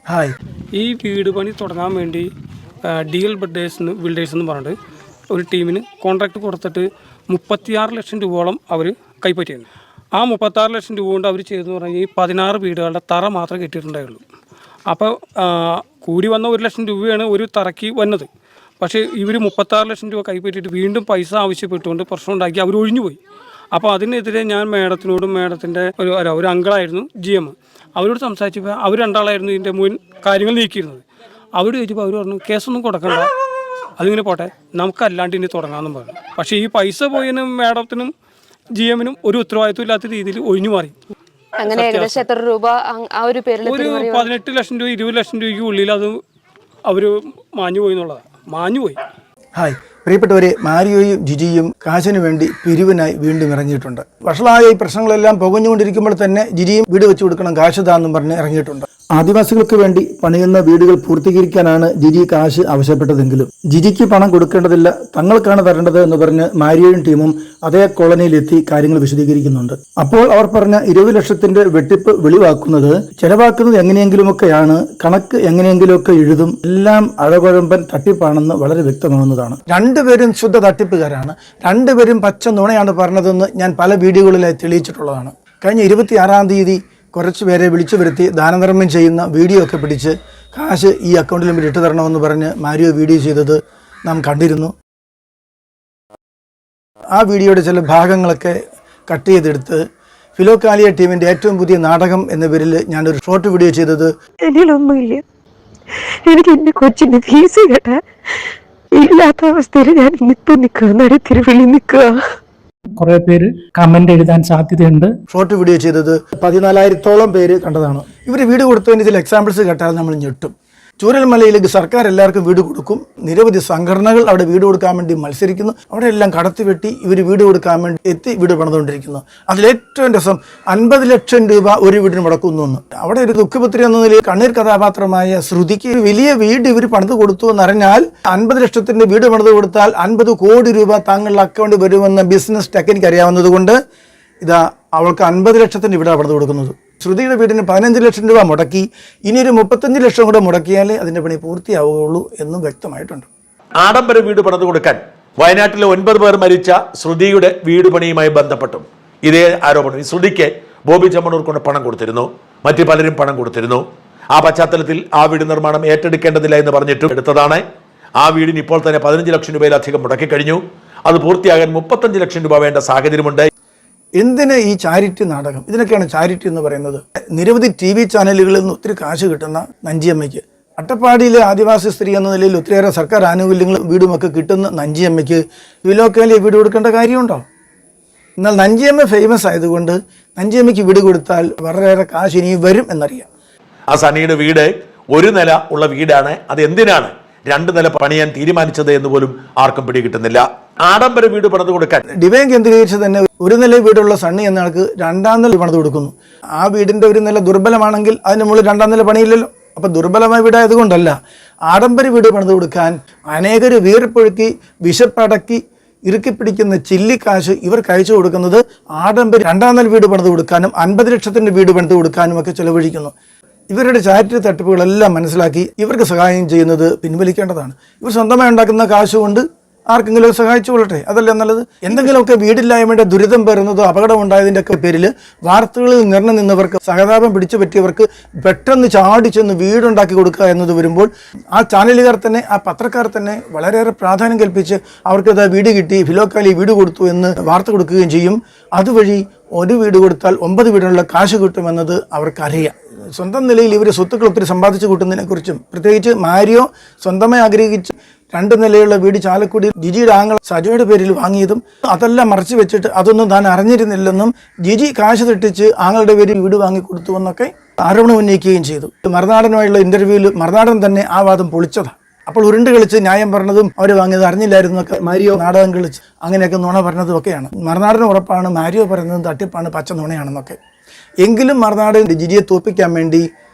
Hi. ഈ വീട് പണി തുടങ്ങാൻ വേണ്ടി DL ബിൽഡേഴ്സ് എന്ന് പറഞ്ഞിട്ട് ഒരു ടീമിന് കോൺട്രാക്ട് കൊടുത്തിട്ട് 36 ലക്ഷം രൂപയോളം അവർ കൈപ്പറ്റിയിരുന്നു. ആ 36 ലക്ഷം രൂപ കൊണ്ട് അവർ ചെയ്തെന്ന് പറഞ്ഞാൽ ഈ 16 വീടുകളുടെ തറ മാത്രമേ കെട്ടിയിട്ടുണ്ടായുള്ളൂ. അപ്പോൾ കൂടി വന്ന 1 ലക്ഷം രൂപയാണ് ഒരു തറയ്ക്ക് വന്നത്. പക്ഷേ ഇവർ 36 ലക്ഷം രൂപ കൈപ്പറ്റിയിട്ട് വീണ്ടും പൈസ ആവശ്യപ്പെട്ടുകൊണ്ട് പ്രശ്നം ഉണ്ടാക്കി അവർ ഒഴിഞ്ഞുപോയി. അപ്പോൾ അതിനെതിരെ ഞാൻ മേഡത്തിനോടും മേഡത്തിൻ്റെ ഒരു അങ്കിളായിരുന്നു GM, അവരോട് സംസാരിച്ചപ്പോൾ അവർ രണ്ടാളായിരുന്നു ഇതിൻ്റെ മുൻ കാര്യങ്ങൾ നീക്കിയിരുന്നത്. അവരോട് ചോദിച്ചപ്പോൾ അവർ പറഞ്ഞു കേസൊന്നും കൊടുക്കണ്ട, അതിങ്ങനെ പോട്ടെ, നമുക്കല്ലാണ്ട് ഇനി തുടങ്ങാമെന്നും പറഞ്ഞു. പക്ഷേ ഈ പൈസ പോയതിനും മേഡത്തിനും GM-നും ഒരു ഉത്തരവാദിത്വം ഇല്ലാത്ത രീതിയിൽ ഒഴിഞ്ഞു മാറി. അങ്ങനെ ഏകദേശം എത്ര രൂപ ആ ഒരു പേരിൽ? ഒരു 18 ലക്ഷം രൂപ 20 ലക്ഷം രൂപയ്ക്ക് ഉള്ളിൽ അത് അവർ മാഞ്ഞു പോയി എന്നുള്ളതാണ്. മാഞ്ഞുപോയി. ഹായ് പ്രിയപ്പെട്ടവരെ, മാരിയോയും ജിജിയും കാശിനു വേണ്ടി പിരിവിനായി വീണ്ടും ഇറങ്ങിയിട്ടുണ്ട്. വഷളായ ഈ പ്രശ്നങ്ങളെല്ലാം പുകഞ്ഞുകൊണ്ടിരിക്കുമ്പോൾ തന്നെ ജിജിയും വീട് വെച്ചു കൊടുക്കണം, കാശ് താന്നും പറഞ്ഞ് ഇറങ്ങിയിട്ടുണ്ട്. ആദിവാസികൾക്ക് വേണ്ടി പണിയുന്ന വീടുകൾ പൂർത്തീകരിക്കാനാണ് ജിജി കാശ് ആവശ്യപ്പെട്ടതെങ്കിലും ജിജിക്ക് പണം കൊടുക്കേണ്ടതില്ല, തങ്ങൾക്കാണ് തരേണ്ടത് എന്ന് പറഞ്ഞ് മാരിയോയും ടീമും അതേ കോളനിയിലെത്തി കാര്യങ്ങൾ വിശദീകരിക്കുന്നുണ്ട്. അപ്പോൾ അവർ പറഞ്ഞ 20 ലക്ഷത്തിന്റെ വെട്ടിപ്പ് വെളിവാക്കുന്നത് ചെലവാക്കുന്നത് എങ്ങനെയെങ്കിലുമൊക്കെയാണ്, കണക്ക് എങ്ങനെയെങ്കിലുമൊക്കെ എഴുതും, എല്ലാം അഴകുഴമ്പൻ തട്ടിപ്പാണെന്ന് വളരെ വ്യക്തമാകുന്നതാണ്. രണ്ടുപേരും ശുദ്ധ തട്ടിപ്പുകാരാണ്, രണ്ടുപേരും പച്ച നുണയാണ് പറഞ്ഞതെന്ന് ഞാൻ പല വീഡിയോകളിലായി തെളിയിച്ചിട്ടുള്ളതാണ്. കഴിഞ്ഞ 26-ാം തീയതി കുറച്ച് പേരെ വിളിച്ചു വരുത്തി ദാനധർമ്മം ചെയ്യുന്ന വീഡിയോ ഒക്കെ പിടിച്ച് കാശ് ഈ അക്കൗണ്ടിലും ഇട്ട് തരണമെന്ന് പറഞ്ഞ് മാരിയോ വീഡിയോ ചെയ്തത് നാം കണ്ടിരുന്നു. ആ വീഡിയോയുടെ ചില ഭാഗങ്ങളൊക്കെ കട്ട് ചെയ്തെടുത്ത് ഫിലോകാലിയ ടീമിൻ്റെ ഏറ്റവും പുതിയ നാടകം എന്ന പേരിൽ ഞാനൊരു ഷോർട്ട് വീഡിയോ ചെയ്തത്. എന്നിലൊന്നുമില്ല, എനിക്ക് എൻ്റെ കൊച്ചിൻ്റെ ഫീസ് കേട്ടാ ഇല്ലാത്ത അവസ്ഥയിൽ ഞാൻ നിൽക്കുക, നടുത്തിരുവിളി നിൽക്കുക. കുറെ പേര് കമന്റ് എഴുതാൻ സാധ്യതയുണ്ട്. ഷോർട്ട് വീഡിയോ ചെയ്തത് 14,000-ഓളം പേര് കണ്ടതാണ്. ഇവർ വീട് കൊടുത്തതിന് ചില എക്സാമ്പിൾസ് കേട്ടാൽ നമ്മൾ ഞെട്ടും. ചൂരൽമലയിലേക്ക് സർക്കാർ എല്ലാവർക്കും വീട് കൊടുക്കും, നിരവധി സംഘടനകൾ അവിടെ വീട് കൊടുക്കാൻ വേണ്ടി മത്സരിക്കുന്നു, അവിടെ എല്ലാം കടത്തിവെട്ടി ഇവർ വീട് കൊടുക്കാൻ വേണ്ടി എത്തി വീട് പണിതുകൊണ്ടിരിക്കുന്നു. അതിലേറ്റവും രസം 50 ലക്ഷം രൂപ ഒരു വീടിന് മുടക്കുന്നു. അവിടെ ഒരു ദുഃഖപത്രി എന്ന നിലയിൽ കണ്ണീർ കഥാപാത്രമായ ശ്രുതിക്ക് ഒരു വലിയ വീട് ഇവർ പണിത് കൊടുത്തു എന്നറിഞ്ഞാൽ 50 ലക്ഷത്തിന്റെ വീട് പണിത് കൊടുത്താൽ 50 കോടി രൂപ താങ്കളുടെ അക്കൗണ്ടിൽ വരുമെന്ന ബിസിനസ് ടെക്നിക്ക് അറിയാവുന്നത് കൊണ്ട് ഇതാ അവൾക്ക് 50 ലക്ഷത്തിന് വീടാണ് പണിത് കൊടുക്കുന്നത്. ശ്രുതിയുടെ വീടിന് 15 ലക്ഷം രൂപ മുടക്കി, ഇനിയൊരു 35 ലക്ഷം കൂടെ മുടക്കിയാലേ അതിൻ്റെ പണി പൂർത്തിയാവുകയുള്ളൂ എന്നും വ്യക്തമായിട്ടുണ്ട്. ആഡംബര വീട് പണിത് കൊടുക്കാൻ വയനാട്ടിലെ 9 പേർ മരിച്ച ശ്രുതിയുടെ വീട് പണിയുമായി ബന്ധപ്പെട്ടും ഇതേ ആരോപണം. ഈ ശ്രുതിക്ക് ബോബി ചെമ്മണ്ണൂർ കൊണ്ട് പണം കൊടുത്തിരുന്നു, മറ്റു പലരും പണം കൊടുത്തിരുന്നു. ആ പശ്ചാത്തലത്തിൽ ആ വീട് നിർമ്മാണം ഏറ്റെടുക്കേണ്ടതില്ല എന്ന് പറഞ്ഞിട്ടും എടുത്തതാണ്. ആ വീടിന് ഇപ്പോൾ തന്നെ 15 ലക്ഷം രൂപയിലധികം മുടക്കിക്കഴിഞ്ഞു. അത് പൂർത്തിയാകാൻ 35 ലക്ഷം രൂപ വേണ്ട സാഹചര്യമുണ്ട്. എന്തിന് ഈ ചാരിറ്റി നാടകം? ഇതിനൊക്കെയാണ് ചാരിറ്റി എന്ന് പറയുന്നത്. നിരവധി TV ചാനലുകളിൽ നിന്ന് ഒത്തിരി കാശ് കിട്ടുന്ന നഞ്ചിയമ്മയ്ക്ക്, അട്ടപ്പാടിയിലെ ആദിവാസി സ്ത്രീ എന്ന നിലയിൽ ഒത്തിരിയേറെ സർക്കാർ ആനുകൂല്യങ്ങളും വീടുമൊക്കെ കിട്ടുന്ന നഞ്ചിയമ്മയ്ക്ക് ഫിലോക്കാലിയ വീട് കൊടുക്കേണ്ട കാര്യമുണ്ടോ? എന്നാൽ നഞ്ചിയമ്മ ഫേമസ് ആയതുകൊണ്ട് നഞ്ചിയമ്മയ്ക്ക് വീട് കൊടുത്താൽ വളരെയേറെ കാശ് ഇനിയും വരും എന്നറിയാം. ആ സണിയുടെ വീട് ഒരു നില ഉള്ള വീടാണ്. അത് എന്തിനാണ് 2 നില പണിയാൻ തീരുമാനിച്ചത് എന്ന് പോലും ആർക്കും പിടികിട്ടുന്നില്ല. ആഡംബര വീട് പണിത് കൊടുക്കാൻ ഡിവൈൻ കേന്ദ്രീകരിച്ച് തന്നെ ഒരു നില വീടുള്ള സണ്ണി എന്ന ആൾക്ക് 2-ാം നില പണിത് കൊടുക്കുന്നു. ആ വീടിന്റെ ഒരു നില ദുർബലമാണെങ്കിൽ അതിന് മുകളിൽ 2-ാം നില പണിയില്ലല്ലോ. അപ്പൊ ദുർബലമായ വീടായതുകൊണ്ടല്ല, ആഡംബര വീട് പണിത് കൊടുക്കാൻ അനേകര് വീർപ്പൊഴുക്കി വിശപ്പടക്കി ഇറുക്കിപ്പിടിക്കുന്ന ചില്ലിക്കാശ് ഇവർക്ക് അയച്ചു കൊടുക്കുന്നത് ആഡംബര 2-ാം നില വീട് പണിത് കൊടുക്കാനും 50 ലക്ഷത്തിന്റെ വീട് പണിത് കൊടുക്കാനും ഒക്കെ ചെലവഴിക്കുന്നു. ഇവരുടെ ചാരിറ്റി തട്ടിപ്പുകളെല്ലാം മനസ്സിലാക്കി ഇവർക്ക് സഹായം ചെയ്യുന്നത് പിൻവലിക്കേണ്ടതാണ്. ഇവർ സ്വന്തമായി ഉണ്ടാക്കുന്ന കാശ് കൊണ്ട് ആർക്കെങ്കിലും സഹായിച്ചു കൊള്ളട്ടെ, അതല്ല നല്ലത്. എന്തെങ്കിലുമൊക്കെ വീടില്ലായ്മയുടെ ദുരിതം പേറുന്നതോ അപകടം ഉണ്ടായതിൻ്റെ ഒക്കെ പേരിൽ വാർത്തകളിൽ നിറഞ്ഞു നിന്നവർക്ക്, സഹതാപം പിടിച്ചു പറ്റിയവർക്ക് പെട്ടെന്ന് ചാടി ചെന്ന് വീടുണ്ടാക്കി കൊടുക്കുക എന്നത് വരുമ്പോൾ ആ ചാനലുകാർ തന്നെ, ആ പത്രക്കാർ തന്നെ വളരെയേറെ പ്രാധാന്യം കൽപ്പിച്ച് അവർക്കത് വീട് കിട്ടി, ഫിലോക്കാലി വീട് കൊടുത്തു എന്ന് വാർത്ത കൊടുക്കുകയും ചെയ്യും. അതുവഴി ഒരു വീട് കൊടുത്താൽ 9 വീടിനുള്ള കാശ് കിട്ടുമെന്നത് അവർക്കറിയാം. സ്വന്തം നിലയിൽ ഇവർ സ്വത്തുക്കൾ ഒത്തിരി സമ്പാദിച്ചു കൂട്ടുന്നതിനെക്കുറിച്ചും, പ്രത്യേകിച്ച് മാരിയോ സ്വന്തമായി ആഗ്രഹിച്ച് 2 നിലയുള്ള വീട് ചാലക്കുടി ജിജിയുടെ ആങ്ങൾ സജോയുടെ പേരിൽ വാങ്ങിയതും അതെല്ലാം മറച്ചു വെച്ചിട്ട് അതൊന്നും താൻ അറിഞ്ഞിരുന്നില്ലെന്നും ജിജി കാശ് തെറ്റിച്ച് ആങ്ങളുടെ പേരിൽ വീട് വാങ്ങിക്കൊടുത്തു എന്നൊക്കെ ആരോപണം ഉന്നയിക്കുകയും ചെയ്തു. മറുനാടനുമായുള്ള ഇന്റർവ്യൂവിൽ മറുനാടൻ തന്നെ ആ വാദം പൊളിച്ചതാണ്. അപ്പോൾ ഉരുണ്ട് കളിച്ച് ന്യായം പറഞ്ഞതും അവർ വാങ്ങിയത് അറിഞ്ഞില്ലായിരുന്നു എന്നൊക്കെ മാരിയോ നാടകം കളിച്ച് അങ്ങനെയൊക്കെ നുണ പറഞ്ഞതും ഒക്കെയാണ്. മറുനാടന് ഉറപ്പാണ് മാരിയോ പറയുന്നത് തട്ടിപ്പാണ്, പച്ച നുണയാണെന്നൊക്കെ. എങ്കിലും മറുനാടൻ ജിജിയെ തോൽപ്പിക്കാൻ വേണ്ടി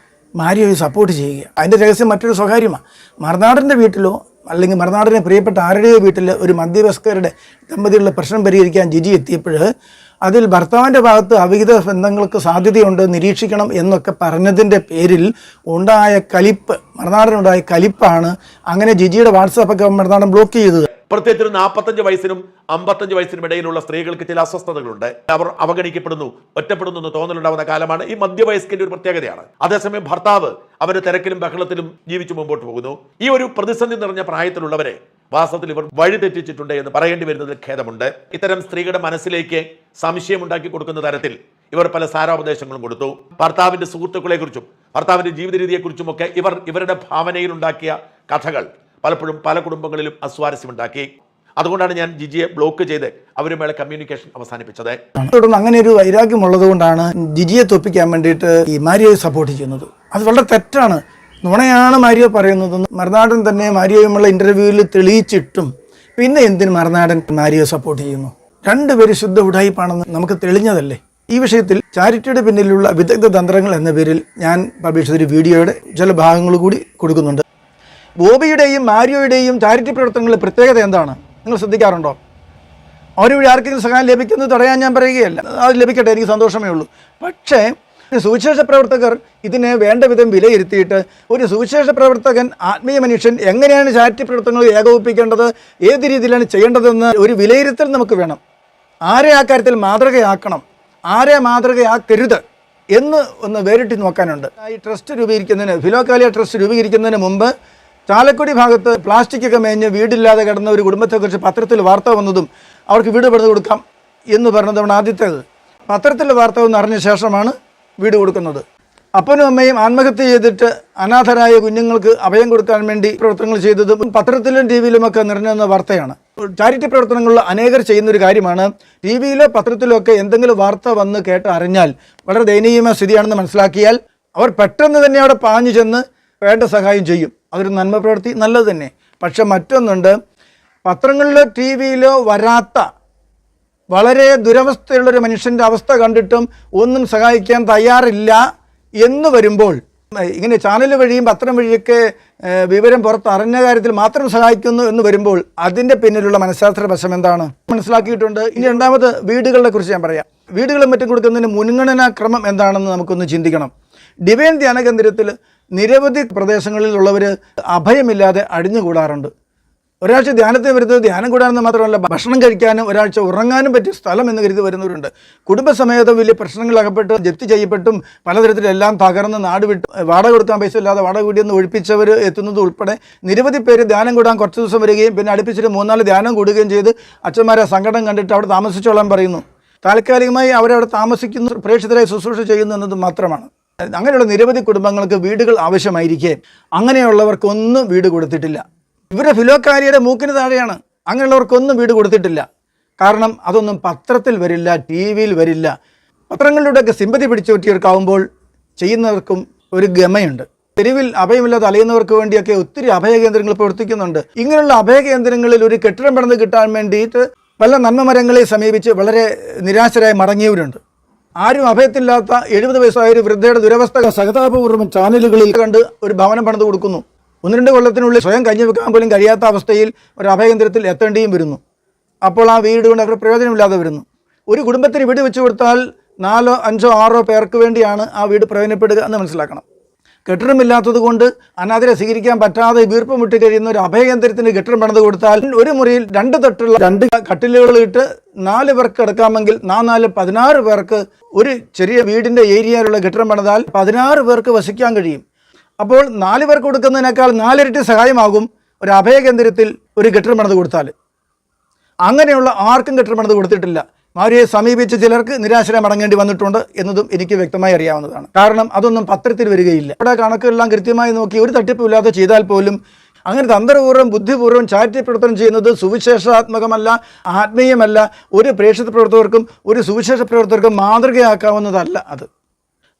മാരിയോയെ സപ്പോർട്ട് ചെയ്യുക. അതിൻ്റെ രഹസ്യം മറ്റൊരു സ്വകാര്യമാണ്. മറുനാടൻ്റെ വീട്ടിലോ അല്ലെങ്കിൽ മറുനാടിനെ പ്രിയപ്പെട്ട ആരുടെയോ വീട്ടിൽ ഒരു മധ്യവയസ്കരുടെ ദമ്പതികളുടെ പ്രശ്നം പരിഹരിക്കാൻ ജിജി എത്തിയപ്പോൾ അതിൽ ഭർത്താവിൻ്റെ ഭാഗത്ത് അവിഹിത ബന്ധങ്ങൾക്ക് സാധ്യതയുണ്ട്, നിരീക്ഷിക്കണം എന്നൊക്കെ പറഞ്ഞതിൻ്റെ പേരിൽ ഉണ്ടായ കലിപ്പ്, മറുനാടനുണ്ടായ കലിപ്പാണ് അങ്ങനെ ജിജിയുടെ വാട്സാപ്പൊക്കെ മറുനാടൻ ബ്ലോക്ക് ചെയ്തത്. പ്രത്യേകിച്ച് 45 വയസ്സിനും 55 വയസ്സിനും ഇടയിലുള്ള സ്ത്രീകൾക്ക് ചില അസ്വസ്ഥതകളുണ്ട്. അവർ അവഗണിക്കപ്പെടുന്നു, ഒറ്റപ്പെടുന്നു എന്ന് തോന്നലുണ്ടാവുന്ന കാലമാണ്. ഈ മധ്യവയസ്കന്റെ ഒരു പ്രത്യേകതയാണ്. അതേസമയം ഭർത്താവ് അവരുടെ തിരക്കിലും ബഹളത്തിലും ജീവിച്ചു മുമ്പോട്ട് പോകുന്നു. ഈ ഒരു പ്രതിസന്ധി നിറഞ്ഞ പ്രായത്തിലുള്ളവരെ വാസ്തവത്തിൽ ഇവർ വഴി തെറ്റിച്ചിട്ടുണ്ട് എന്ന് പറയേണ്ടി വരുന്നതിൽ ഖേദമുണ്ട്. ഇത്തരം സ്ത്രീകളുടെ മനസ്സിലേക്ക് സംശയമുണ്ടാക്കി കൊടുക്കുന്ന തരത്തിൽ ഇവർ പല സാരോപദേശങ്ങളും കൊടുത്തു. ഭർത്താവിന്റെ സുഹൃത്തുക്കളെ കുറിച്ചും ഭർത്താവിന്റെ ജീവിത രീതിയെക്കുറിച്ചും ഒക്കെ ഇവരുടെ ഭാവനയിൽ ഉണ്ടാക്കിയ കഥകൾ പലപ്പോഴും പല കുടുംബങ്ങളിലും അസ്വാരസ്യമുണ്ടാക്കി. അതുകൊണ്ടാണ് ഞാൻ ജിജിയെ ബ്ലോക്ക് ചെയ്ത് അവരുമായുള്ള കമ്മ്യൂണിക്കേഷൻ അവസാനിപ്പിച്ചത്. തുടർന്ന് അങ്ങനെ ഒരു വൈരാഗ്യമുള്ളത് കൊണ്ടാണ് ജിജിയെ തോപ്പിക്കാൻ വേണ്ടിയിട്ട് ഈ മാരിയോയെ സപ്പോർട്ട് ചെയ്യുന്നത്. അത് വളരെ തെറ്റാണ്, നുണയാണ് മാരിയോ പറയുന്നത്. മറുനാടൻ തന്നെ മാരിയോയുമുള്ള ഇന്റർവ്യൂവിൽ തെളിയിച്ചിട്ടും പിന്നെ എന്തിന് മറുനാടൻ മാരിയോ സപ്പോർട്ട് ചെയ്യുന്നു? രണ്ടുപേര് ശുദ്ധ ഉടായിപ്പാണെന്ന് നമുക്ക് തെളിഞ്ഞതല്ലേ. ഈ വിഷയത്തിൽ ചാരിറ്റിയുടെ പിന്നിലുള്ള വിദഗ്ധ തന്ത്രങ്ങൾ എന്ന പേരിൽ ഞാൻ പബ്ലിഷ് ചെയ്തൊരു വീഡിയോയുടെ ചില ഭാഗങ്ങൾ കൂടി കൊടുക്കുന്നുണ്ട്. ബോബിയുടെയും മാരിയോയുടെയും ചാരിറ്റി പ്രവർത്തനങ്ങളുടെ പ്രത്യേകത എന്താണ് നിങ്ങൾ ശ്രദ്ധിക്കാറുണ്ടോ? അവരുടെ ആർക്കെങ്കിലും സഹായം ലഭിക്കുന്നത് തടയാൻ ഞാൻ പറയുകയല്ല, അത് ലഭിക്കട്ടെ, എനിക്ക് സന്തോഷമേ ഉള്ളൂ. പക്ഷേ സുവിശേഷ പ്രവർത്തകർ ഇതിനെ വേണ്ട വിധം വിലയിരുത്തിയിട്ട് ഒരു സുവിശേഷ പ്രവർത്തകൻ, ആത്മീയ മനുഷ്യൻ എങ്ങനെയാണ് ചാരിറ്റി പ്രവർത്തനങ്ങൾ ഏകോപിപ്പിക്കേണ്ടത്, ഏത് രീതിയിലാണ് ചെയ്യേണ്ടതെന്ന് ഒരു വിലയിരുത്തൽ നമുക്ക് വേണം. ആരെ ആ കാര്യത്തിൽ മാതൃകയാക്കണം, ആരെ മാതൃകയാക്കരുത് എന്ന് ഒന്ന് വേറിട്ട് നോക്കാനുണ്ട്. ഈ ട്രസ്റ്റ് രൂപീകരിക്കുന്നതിന്, ഫിലോക്കാലിയ ട്രസ്റ്റ് രൂപീകരിക്കുന്നതിന് മുമ്പ് ചാലക്കുടി ഭാഗത്ത് പ്ലാസ്റ്റിക് ഒക്കെ മേഞ്ഞ് വീടില്ലാതെ കിടന്ന ഒരു കുടുംബത്തെക്കുറിച്ച് പത്രത്തിൽ വാർത്ത വന്നതും അവർക്ക് വീട് പണിത് കൊടുക്കാം എന്ന് പറഞ്ഞതാണ് ആദ്യത്തേത്. പത്രത്തിൽ വാർത്ത വന്ന് അറിഞ്ഞ ശേഷമാണ് വീട് കൊടുക്കുന്നത്. അപ്പനും അമ്മയും ആത്മഹത്യ ചെയ്തിട്ട് അനാഥരായ കുഞ്ഞുങ്ങൾക്ക് അഭയം കൊടുക്കാൻ വേണ്ടി പ്രവർത്തനങ്ങൾ ചെയ്തതും പത്രത്തിലും ടി വിയിലുമൊക്കെ നിറഞ്ഞുവന്ന വാർത്തയാണ്. ചാരിറ്റി പ്രവർത്തനങ്ങളിൽ അനേകർ ചെയ്യുന്നൊരു കാര്യമാണ്, ടി വിയിലോ പത്രത്തിലോ ഒക്കെ എന്തെങ്കിലും വാർത്ത വന്ന് കേട്ട് അറിഞ്ഞാൽ വളരെ ദയനീയമായ സ്ഥിതിയാണെന്ന് മനസ്സിലാക്കിയാൽ അവർ പെട്ടെന്ന് തന്നെ അവിടെ പാഞ്ഞു ചെന്ന് വേണ്ട സഹായം ചെയ്യും. അതൊരു നന്മ പ്രവൃത്തി, നല്ലത് തന്നെ. പക്ഷെ മറ്റൊന്നുണ്ട്, പത്രങ്ങളിലോ ടി വിയിലോ വരാത്ത വളരെ ദുരവസ്ഥയുള്ളൊരു മനുഷ്യൻ്റെ അവസ്ഥ കണ്ടിട്ടും ഒന്നും സഹായിക്കാൻ തയ്യാറില്ല എന്ന് വരുമ്പോൾ, ഇങ്ങനെ ചാനൽ വഴിയും പത്രം വഴിയൊക്കെ വിവരം പുറത്തറിഞ്ഞ കാര്യത്തിൽ മാത്രം സഹായിക്കുന്നു എന്ന് വരുമ്പോൾ അതിൻ്റെ പിന്നിലുള്ള മനഃശാസ്ത്ര വശം എന്താണ് മനസ്സിലാക്കിയിട്ടുണ്ട്. ഇനി രണ്ടാമത് വീടുകളെ കുറിച്ച് ഞാൻ പറയാം. വീടുകളും മറ്റും കൊടുക്കുന്നതിന് മുൻഗണനാ ക്രമം എന്താണെന്ന് നമുക്കൊന്ന് ചിന്തിക്കണം. ഡിവൈൻ ധ്യാന കേന്ദ്രത്തിൽ നിരവധി പ്രദേശങ്ങളിലുള്ളവർ അഭയമില്ലാതെ അടിഞ്ഞുകൂടാറുണ്ട്. ഒരാഴ്ച ധ്യാനത്തിന് വരുന്നത് ധ്യാനം കൂടാനെന്ന് മാത്രമല്ല, ഭക്ഷണം കഴിക്കാനും ഒരാഴ്ച ഉറങ്ങാനും പറ്റിയ സ്ഥലം എന്ന് കരുതി വരുന്നവരുണ്ട്. കുടുംബസമേതം വലിയ പ്രശ്നങ്ങളകപ്പെട്ട് ജപ്തി ചെയ്യപ്പെട്ടും പലതരത്തിലെല്ലാം തകർന്ന് നാട് വിട്ട് വാടക കൊടുക്കാൻ പൈസ ഇല്ലാതെ വാടക വീടിൽ ഒഴിപ്പിച്ചവർ എത്തുന്നത് ഉൾപ്പെടെ നിരവധി പേര് ധ്യാനം കൂടാൻ കുറച്ച് ദിവസം വരികയും പിന്നെ അടുപ്പിച്ചിട്ട് 3-4 ധ്യാനം കൂടുകയും ചെയ്ത് അച്ഛന്മാരെ സങ്കടം കണ്ടിട്ട് അവിടെ താമസിച്ചോളാൻ പറയുന്നു. താൽക്കാലികമായി അവരവിടെ താമസിക്കുന്നു, പ്രേക്ഷിതരായി ശുശ്രൂഷ ചെയ്യുന്നു എന്നത് മാത്രമാണ്. അങ്ങനെയുള്ള നിരവധി കുടുംബങ്ങൾക്ക് വീടുകൾ ആവശ്യമായിരിക്കെ അങ്ങനെയുള്ളവർക്കൊന്നും വീട് കൊടുത്തിട്ടില്ല. ഇവരുടെ ഫിലോക്കാലിയുടെ മൂക്കിന് താഴെയാണ്. അങ്ങനെയുള്ളവർക്കൊന്നും വീട് കൊടുത്തിട്ടില്ല. കാരണം അതൊന്നും പത്രത്തിൽ വരില്ല, ടി വിയിൽ വരില്ല. പത്രങ്ങളിലൂടെയൊക്കെ സിമ്പതി പിടിച്ചു പറ്റിയവർക്കാവുമ്പോൾ ചെയ്യുന്നവർക്കും ഒരു ഗമയുണ്ട്. തെരുവിൽ അഭയമില്ലാതെ അലയുന്നവർക്ക് വേണ്ടിയൊക്കെ ഒത്തിരി അഭയകേന്ദ്രങ്ങൾ പ്രവർത്തിക്കുന്നുണ്ട്. ഇങ്ങനെയുള്ള അഭയകേന്ദ്രങ്ങളിൽ ഒരു കെട്ടിടം പണിത് കിട്ടാൻ വേണ്ടിയിട്ട് പല നന്മമരങ്ങളെ സമീപിച്ച് വളരെ നിരാശരായി മടങ്ങിയവരുണ്ട്. ആരും അഭയത്തില്ലാത്ത 70 വയസ്സായ ഒരു വൃദ്ധയുടെ ദുരവസ്ഥ സഹതാപപൂർവ്വം ചാനലുകളിൽ കണ്ട് ഒരു ഭവനം പണിത് കൊടുക്കുന്നു. 1-2 കൊല്ലത്തിനുള്ളിൽ സ്വയം കഞ്ഞി വെക്കാൻ പോലും കഴിയാത്ത അവസ്ഥയിൽ ഒരു അഭയകേന്ദ്രത്തിൽ എത്തേണ്ടിയും വരുന്നു. അപ്പോൾ ആ വീട് കൊണ്ട് അവർക്ക് പ്രയോജനമില്ലാതെ വരുന്നു. ഒരു കുടുംബത്തിന് വീട് വെച്ച് കൊടുത്താൽ 4, 5, 6 പേർക്ക് വേണ്ടിയാണ് ആ വീട് പ്രയോജനപ്പെടുക എന്ന് മനസ്സിലാക്കണം. കെട്ടിടമില്ലാത്തത് കൊണ്ട് അനാഥരെ സ്വീകരിക്കാൻ പറ്റാതെ വീർപ്പ് മുട്ടി കഴിയുന്ന ഒരു അഭയകേന്ദ്രത്തിന് കെട്ടിടം പണിത് കൊടുത്താൽ ഒരു മുറിയിൽ 2 തട്ടുള്ള 2 കട്ടിലുകൾ ഇട്ട് 4 പേർക്ക് കിടക്കാമെങ്കിൽ 16 പേർക്ക് ഒരു ചെറിയ വീടിൻ്റെ ഏരിയയിലുള്ള കെട്ടിടം പണിതാൽ 16 പേർക്ക് വസിക്കാൻ കഴിയും. അപ്പോൾ 4 പേർക്ക് കൊടുക്കുന്നതിനേക്കാൾ 4 ഇരട്ടി സഹായമാകും ഒരു അഭയകേന്ദ്രത്തിൽ ഒരു കെട്ടിടം പണിത് കൊടുത്താൽ. അങ്ങനെയുള്ള ആർക്കും കെട്ടിടം പണിത് കൊടുത്തിട്ടില്ല. മാരിയെ സമീപിച്ച് ചിലർക്ക് നിരാശരായി മടങ്ങേണ്ടി വന്നിട്ടുണ്ട് എന്നതും എനിക്ക് വ്യക്തമായി അറിയാവുന്നതാണ്. കാരണം അതൊന്നും പത്രത്തിൽ വരികയില്ല. ഇവിടെ കണക്കെല്ലാം കൃത്യമായി നോക്കി ഒരു തട്ടിപ്പില്ലാതെ ചെയ്താൽ പോലും അങ്ങനെ തന്ത്രപൂർവ്വം ബുദ്ധിപൂർവ്വം ചാരിറ്റി പ്രവർത്തനം ചെയ്യുന്നത് സുവിശേഷാത്മകമല്ല, ആത്മീയമല്ല. ഒരു പ്രേക്ഷിത പ്രവർത്തകർക്കും ഒരു സുവിശേഷ പ്രവർത്തകർക്കും മാതൃകയാക്കാവുന്നതല്ല അത്.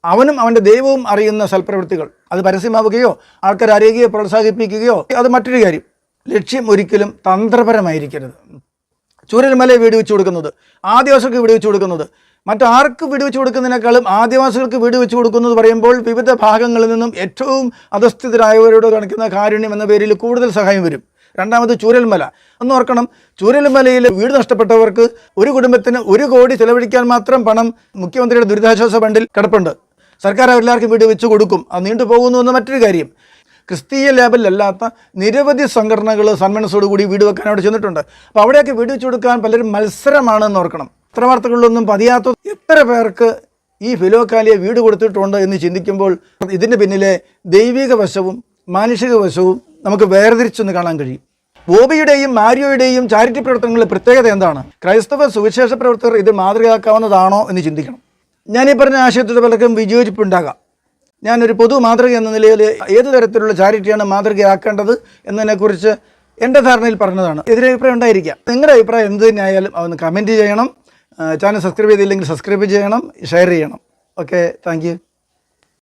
അവനും അവൻ്റെ ദൈവവും അറിയുന്ന സൽപ്രവൃത്തികൾ അത് പരസ്യമാവുകയോ ആൾക്കാർ അറിയുകയോ പ്രോത്സാഹിപ്പിക്കുകയോ അത് മറ്റൊരു കാര്യം. ലക്ഷ്യം ഒരിക്കലും തന്ത്രപരമായിരിക്കരുത്. ചൂരൽമലയെ വീട് വെച്ച് കൊടുക്കുന്നത്, ആദിവാസികൾക്ക് വീട് വെച്ച് കൊടുക്കുന്നത്, മറ്റാർക്ക് വീട് വെച്ച് കൊടുക്കുന്നതിനേക്കാളും ആദിവാസികൾക്ക് വീട് വെച്ച് കൊടുക്കുന്നത് പറയുമ്പോൾ വിവിധ ഭാഗങ്ങളിൽ നിന്നും ഏറ്റവും അധസ്ഥിതരായവരോട് കാണിക്കുന്ന കാരുണ്യം എന്ന പേരിൽ കൂടുതൽ സഹായം വരും. രണ്ടാമത് ചൂരൽമല. ഒന്ന് ഓർക്കണം, ചൂരൽമലയിൽ വീട് നഷ്ടപ്പെട്ടവർക്ക് ഒരു കുടുംബത്തിന് 1 കോടി ചെലവഴിക്കാൻ മാത്രം പണം മുഖ്യമന്ത്രിയുടെ ദുരിതാശ്വാസ ഫണ്ടിൽ കിടപ്പുണ്ട്. സർക്കാർ എല്ലാവർക്കും വീട് വെച്ച് കൊടുക്കും. അത് നീണ്ടുപോകുന്നു എന്ന മറ്റൊരു കാര്യം. ക്രിസ്തീയ ലേബലിലല്ലാത്ത നിരവധി സംഘടനകൾ സന്മനസ്സോടുകൂടി വീട് വെക്കാൻ അവിടെ ചെന്നിട്ടുണ്ട്. അപ്പോൾ അവിടെയൊക്കെ വീട് വെച്ച് കൊടുക്കാൻ പലരും മത്സരമാണെന്ന് ഓർക്കണം. പത്രവാർത്തകളിലൊന്നും പതിയാത്ത എത്ര പേർക്ക് ഈ ഫിലോക്കാലിയെ വീട് കൊടുത്തിട്ടുണ്ട് എന്ന് ചിന്തിക്കുമ്പോൾ ഇതിൻ്റെ പിന്നിലെ ദൈവിക വശവും മാനുഷിക വശവും നമുക്ക് വേർതിരിച്ചൊന്ന് കാണാൻ കഴിയും. ബോബിയുടെയും മാരിയോയുടെയും ചാരിറ്റി പ്രവർത്തനങ്ങളുടെ പ്രത്യേകത എന്താണ്? ക്രൈസ്തവ സുവിശേഷ പ്രവർത്തകർ ഇത് മാതൃകയാക്കാവുന്നതാണോ എന്ന് ചിന്തിക്കണം. ഞാനീ പറഞ്ഞ ആശയത്തിൽ പലർക്കും വിയോജിപ്പുണ്ടാകാം. ഞാനൊരു പൊതു മാതൃക എന്ന നിലയിൽ ഏത് തരത്തിലുള്ള ചാരിറ്റിയാണ് മാതൃകയാക്കേണ്ടത് എന്നതിനെക്കുറിച്ച് എൻ്റെ ധാരണയിൽ പറഞ്ഞതാണ്. എതിരഭിപ്രായം ഉണ്ടായിരിക്കാം. നിങ്ങളുടെ അഭിപ്രായം എന്ത് തന്നെയായാലും അതൊന്ന് കമൻറ്റ് ചെയ്യണം. ചാനൽ സബ്സ്ക്രൈബ് ചെയ്തില്ലെങ്കിൽ സബ്സ്ക്രൈബ് ചെയ്യണം, ഷെയർ ചെയ്യണം. Okay, thank you.